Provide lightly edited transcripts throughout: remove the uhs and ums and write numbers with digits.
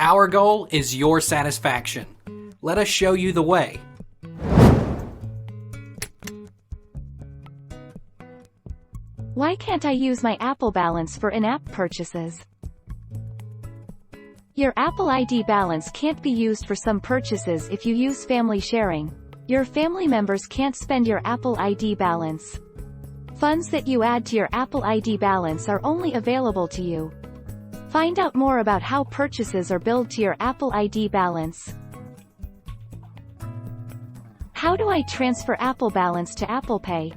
Our goal is your satisfaction. Let us show you the way. Why can't I use my Apple balance for in-app purchases? Your Apple ID balance can't be used for some purchases if you use family sharing. Your family members can't spend your Apple ID balance. Funds that you add to your Apple ID balance are only available to you. Find out more about how purchases are billed to your Apple ID balance. How do I transfer Apple balance to Apple Pay?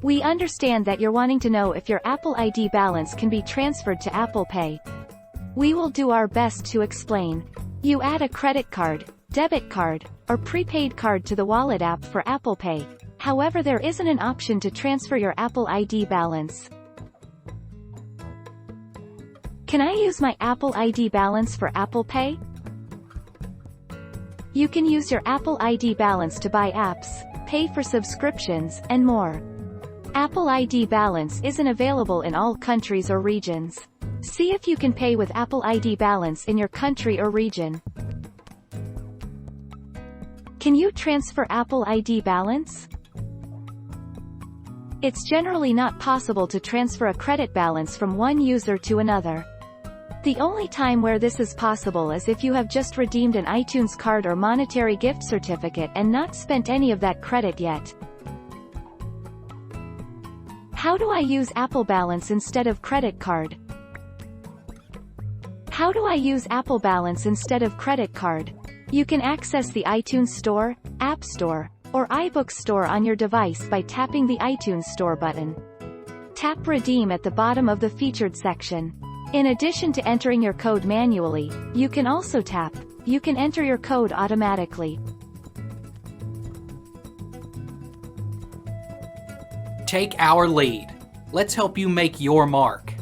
We understand that you're wanting to know if your Apple ID balance can be transferred to Apple Pay. We will do our best to explain. You add a credit card, debit card, or prepaid card to the Wallet app for Apple Pay. However, there isn't an option to transfer your Apple ID balance. Can I use my Apple ID balance for Apple Pay? You can use your Apple ID balance to buy apps, pay for subscriptions, and more. Apple ID balance isn't available in all countries or regions. See if you can pay with Apple ID balance in your country or region. Can you transfer Apple ID balance? It's generally not possible to transfer a credit balance from one user to another. The only time where this is possible is if you have just redeemed an iTunes card or monetary gift certificate and not spent any of that credit yet. How do I use Apple balance instead of credit card? How do I use Apple balance instead of credit card? You can access the iTunes Store, App Store, or iBooks Store on your device by tapping the iTunes Store button. Tap Redeem at the bottom of the Featured section. In addition to entering your code manually, you can also tap, you can enter your code automatically. Take our lead. Let's help you make your mark.